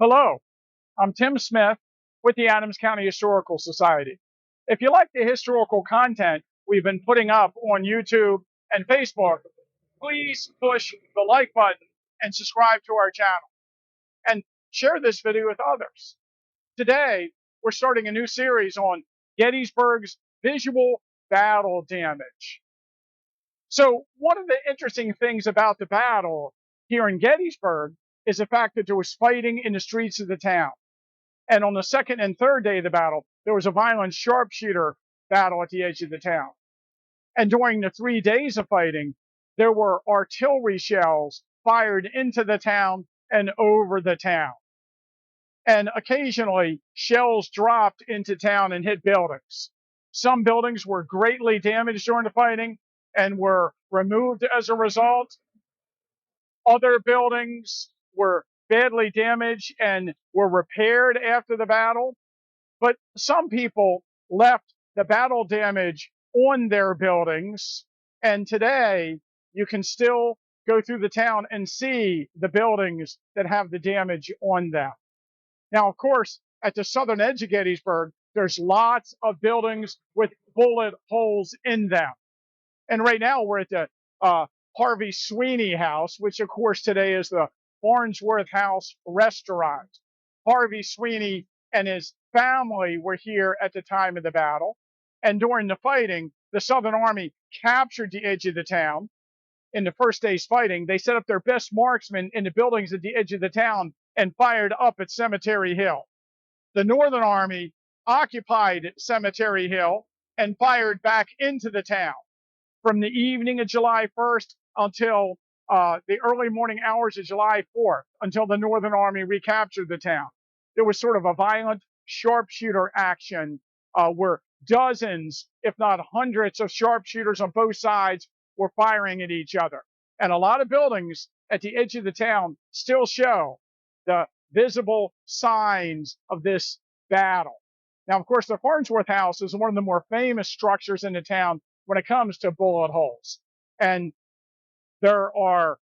Hello, I'm Tim Smith with the Adams County Historical Society. If you like the historical content we've been putting up on YouTube and Facebook, please push the like button and subscribe to our channel and share this video with others. Today, we're starting a new series on Gettysburg's visual battle damage. So one of the interesting things about the battle here in Gettysburg is the fact that there was fighting in the streets of the town. And on the second and third day of the battle, there was a violent sharpshooter battle at the edge of the town. And during the 3 days of fighting, there were artillery shells fired into the town and over the town. And occasionally, shells dropped into town and hit buildings. Some buildings were greatly damaged during the fighting and were removed as a result. Other buildings were badly damaged and were repaired after the battle. But some people left the battle damage on their buildings. And today you can still go through the town and see the buildings that have the damage on them. Now, of course, at the southern edge of Gettysburg, there's lots of buildings with bullet holes in them. And right now we're at the Harvey Sweney house, which of course today is the Farnsworth House restaurant. Harvey Sweney and his family were here at the time of the battle. And during the fighting, the Southern Army captured the edge of the town. In the first day's fighting, they set up their best marksmen in the buildings at the edge of the town and fired up at Cemetery Hill. The Northern Army occupied Cemetery Hill and fired back into the town. From the evening of July 1st until the early morning hours of July 4th, until the Northern Army recaptured the town. There was sort of a violent sharpshooter action where dozens, if not hundreds, of sharpshooters on both sides were firing at each other. And a lot of buildings at the edge of the town still show the visible signs of this battle. Now, of course, the Farnsworth House is one of the more famous structures in the town when it comes to bullet holes. And there are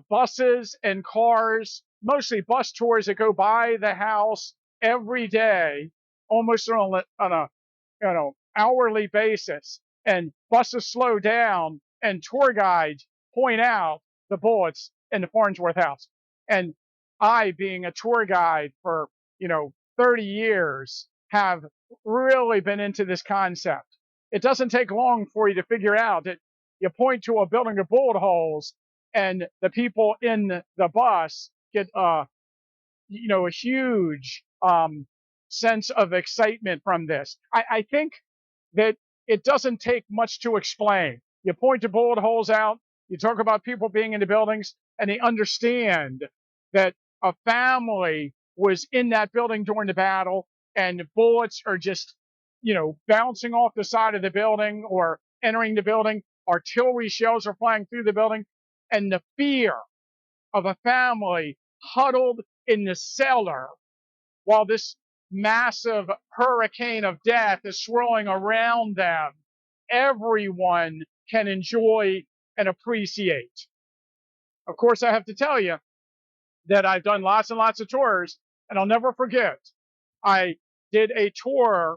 buses and cars, mostly bus tours that go by the house every day, almost on a hourly basis. And buses slow down and tour guides point out the bullets in the Farnsworth House. And I, being a tour guide for 30 years, have really been into this concept. It doesn't take long for you to figure out that you point to a building of bullet holes and the people in the bus get a huge sense of excitement from this. I think that it doesn't take much to explain. You point the bullet holes out, you talk about people being in the buildings, and they understand that a family was in that building during the battle and the bullets are just bouncing off the side of the building or entering the building. Artillery shells are flying through the building. And the fear of a family huddled in the cellar while this massive hurricane of death is swirling around them, everyone can enjoy and appreciate. Of course, I have to tell you that I've done lots and lots of tours, and I'll never forget. I did a tour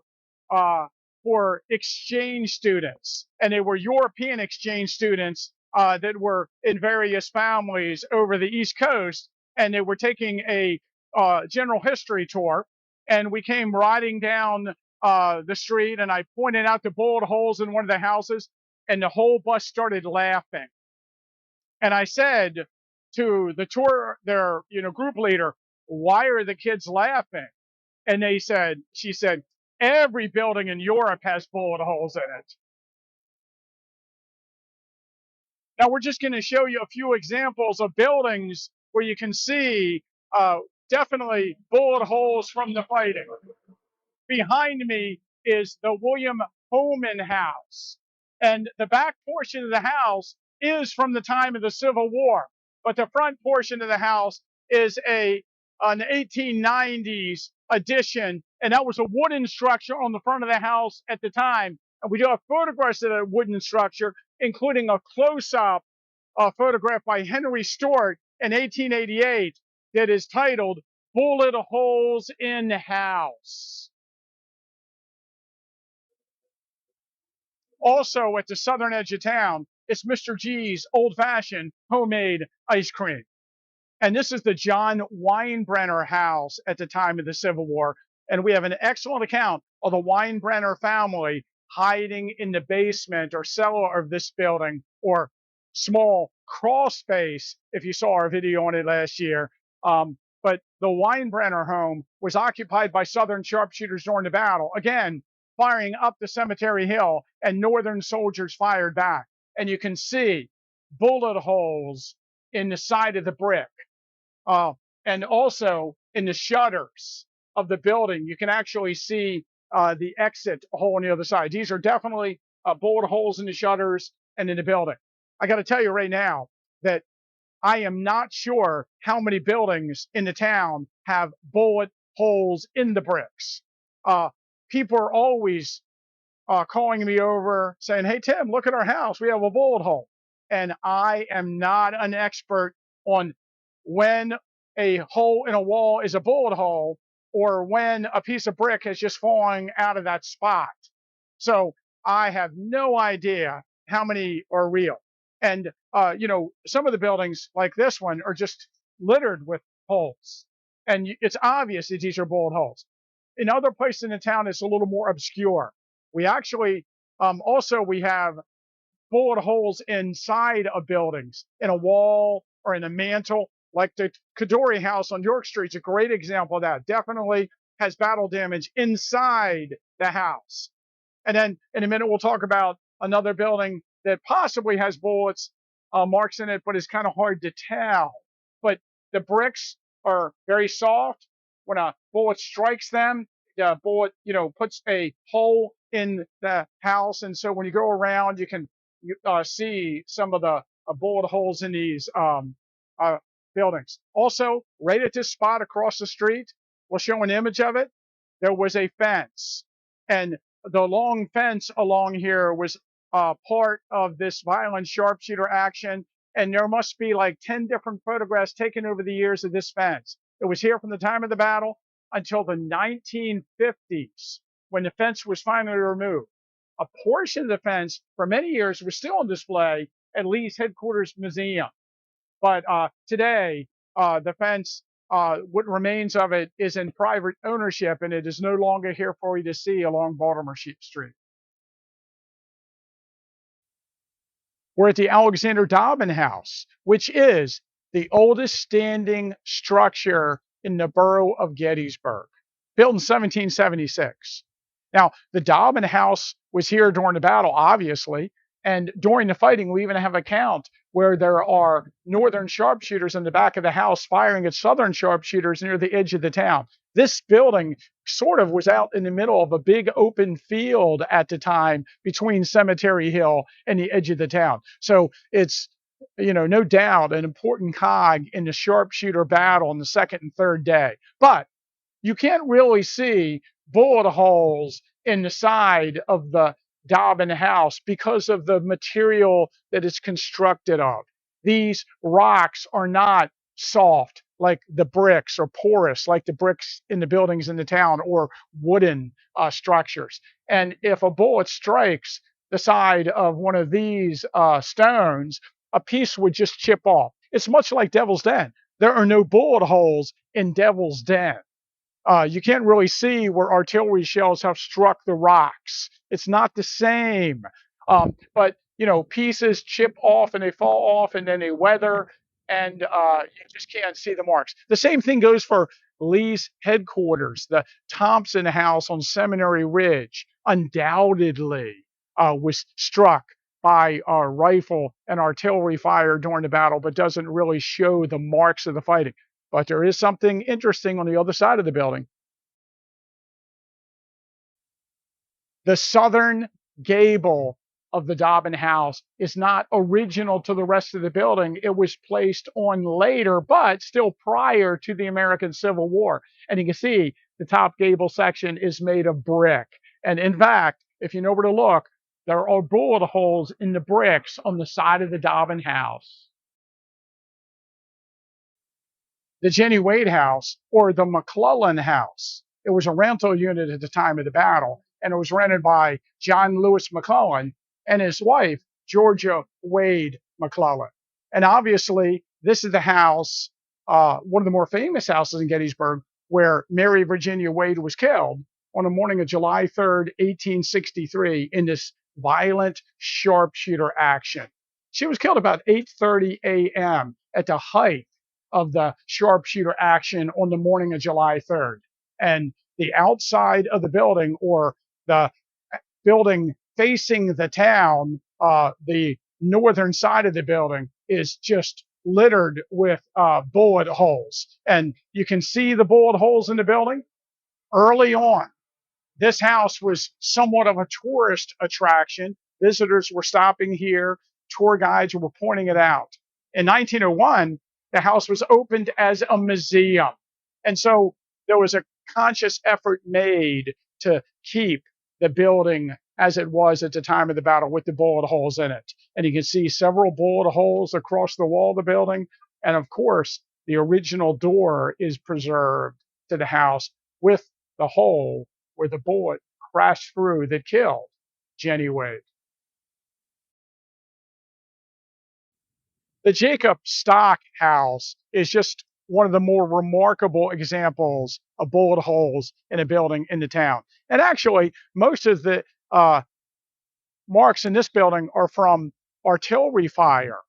for exchange students, and they were European exchange students that were in various families over the East Coast, and they were taking a general history tour. And we came riding down the street, and I pointed out the bullet holes in one of the houses, and the whole bus started laughing. And I said to the tour, their group leader, "Why are the kids laughing?" And she said, "Every building in Europe has bullet holes in it." Now we're just going to show you a few examples of buildings where you can see definitely bullet holes from the fighting. Behind me is the Homan House. And the back portion of the house is from the time of the Civil War. But the front portion of the house is an 1890s addition. And that was a wooden structure on the front of the house at the time. And we do have photographs of that wooden structure, including a close-up photograph by Henry Stewart in 1888 that is titled bullet holes in the house. Also, at the southern edge of town, it's Mr. G's old-fashioned homemade ice cream. And this is the John Winebrenner House at the time of the Civil War. And we have an excellent account of the Winebrenner family hiding in the basement or cellar of this building, or small crawl space, if you saw our video on it last year. But the Winebrenner home was occupied by Southern sharpshooters during the battle, again, firing up the cemetery hill, and Northern soldiers fired back. And you can see bullet holes in the side of the brick. And also in the shutters of the building, you can actually see the exit hole on the other side. These are definitely bullet holes in the shutters and in the building. I got to tell you right now that I am not sure how many buildings in the town have bullet holes in the bricks. People are always calling me over saying, "Hey, Tim, look at our house. We have a bullet hole." And I am not an expert on when a hole in a wall is a bullet hole or when a piece of brick is just falling out of that spot. So I have no idea how many are real. And, some of the buildings like this one are just littered with holes. And it's obvious that these are bullet holes. In other places in the town, it's a little more obscure. We actually, we have bullet holes inside of buildings, in a wall or in a mantle, like the Kadori House on York Street is a great example of that. Definitely has battle damage inside the house. And then in a minute, we'll talk about another building that possibly has bullets marks in it, but it's kind of hard to tell. But the bricks are very soft. When a bullet strikes them, the bullet, puts a hole in the house. And so when you go around, you can see some of the bullet holes in these buildings. Also, right at this spot across the street, we'll show an image of it. There was a fence, and the long fence along here was part of this violent sharpshooter action. And there must be like 10 different photographs taken over the years of this fence. It was here from the time of the battle until the 1950s, when the fence was finally removed. A portion of the fence for many years was still on display at Lee's headquarters museum. But today, the fence, what remains of it, is in private ownership, and it is no longer here for you to see along Baltimore Street. We're at the Alexander Dobbin House, which is the oldest standing structure in the borough of Gettysburg, built in 1776. Now, the Dobbin House was here during the battle, obviously, and during the fighting, we even have a count where there are Northern sharpshooters in the back of the house firing at Southern sharpshooters near the edge of the town. This building sort of was out in the middle of a big open field at the time between Cemetery Hill and the edge of the town. So it's, no doubt an important cog in the sharpshooter battle on the second and third day. But you can't really see bullet holes in the side of the Dobbin House because of the material that it's constructed of. These rocks are not soft like the bricks, or porous like the bricks in the buildings in the town, or wooden structures. And if a bullet strikes the side of one of these stones, a piece would just chip off. It's much like Devil's Den. There are no bullet holes in Devil's Den. You can't really see where artillery shells have struck the rocks. It's not the same. But, pieces chip off and they fall off and then they weather, and you just can't see the marks. The same thing goes for Lee's headquarters. The Thompson House on Seminary Ridge undoubtedly was struck by rifle and artillery fire during the battle, but doesn't really show the marks of the fighting. But there is something interesting on the other side of the building. The southern gable of the Dobbin House is not original to the rest of the building. It was placed on later, but still prior to the American Civil War. And you can see the top gable section is made of brick. And in fact, if you know where to look, there are bullet holes in the bricks on the side of the Dobbin House. the Jenny Wade House or the McClellan House. It was a rental unit at the time of the battle, and it was rented by John Lewis McClellan and his wife, Georgia Wade McClellan. And obviously, this is the house, one of the more famous houses in Gettysburg, where Mary Virginia Wade was killed on the morning of July 3rd, 1863, in this violent sharpshooter action. She was killed about 8:30 a.m. at the height of the sharpshooter action on the morning of July 3rd. And the outside of the building, or the building facing the town, the northern side of the building, is just littered with bullet holes. And you can see the bullet holes in the building. Early on, this house was somewhat of a tourist attraction. Visitors were stopping here. Tour guides were pointing it out. In 1901, the house was opened as a museum. And so there was a conscious effort made to keep the building as it was at the time of the battle, with the bullet holes in it. And you can see several bullet holes across the wall of the building. And of course, the original door is preserved to the house, with the hole where the bullet crashed through that killed Jenny Wade. The Jacob Stock House is just one of the more remarkable examples of bullet holes in a building in the town. And actually, most of the marks in this building are from artillery fire.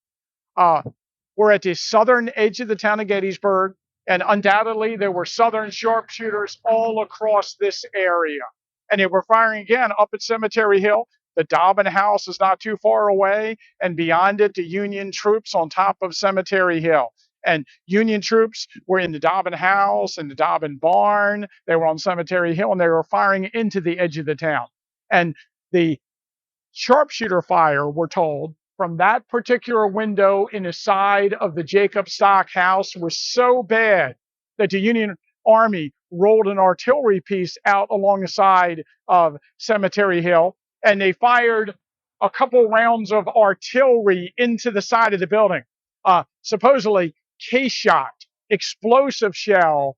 We're at the southern edge of the town of Gettysburg, and undoubtedly there were Southern sharpshooters all across this area. And they were firing again up at Cemetery Hill. The Dobbin House is not too far away, and beyond it, the Union troops on top of Cemetery Hill. And Union troops were in the Dobbin House and the Dobbin Barn. They were on Cemetery Hill, and they were firing into the edge of the town. And the sharpshooter fire, we're told, from that particular window in the side of the Jacob Stock House was so bad that the Union Army rolled an artillery piece out along the side of Cemetery Hill, and they fired a couple rounds of artillery into the side of the building, supposedly case shot, explosive shell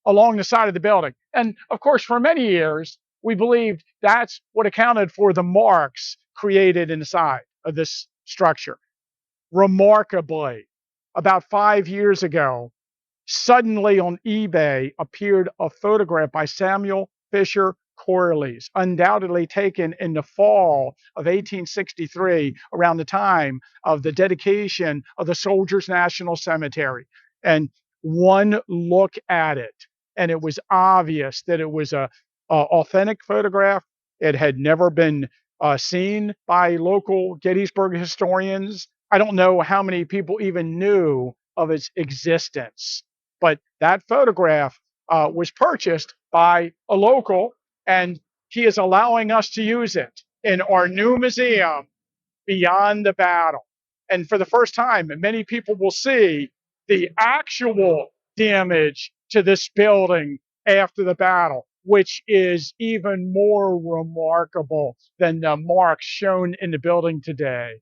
along the side of the building. And of course, for many years, we believed that's what accounted for the marks created in the side of this structure. Remarkably, about 5 years ago, suddenly on eBay appeared a photograph by Samuel Fisher Corley's, undoubtedly taken in the fall of 1863, around the time of the dedication of the Soldiers' National Cemetery. And one look at it, and it was obvious that it was a authentic photograph. It had never been seen by local Gettysburg historians. I don't know how many people even knew of its existence, but that photograph was purchased by a local, and he is allowing us to use it in our new museum beyond the battle. And for the first time, many people will see the actual damage to this building after the battle, which is even more remarkable than the marks shown in the building today.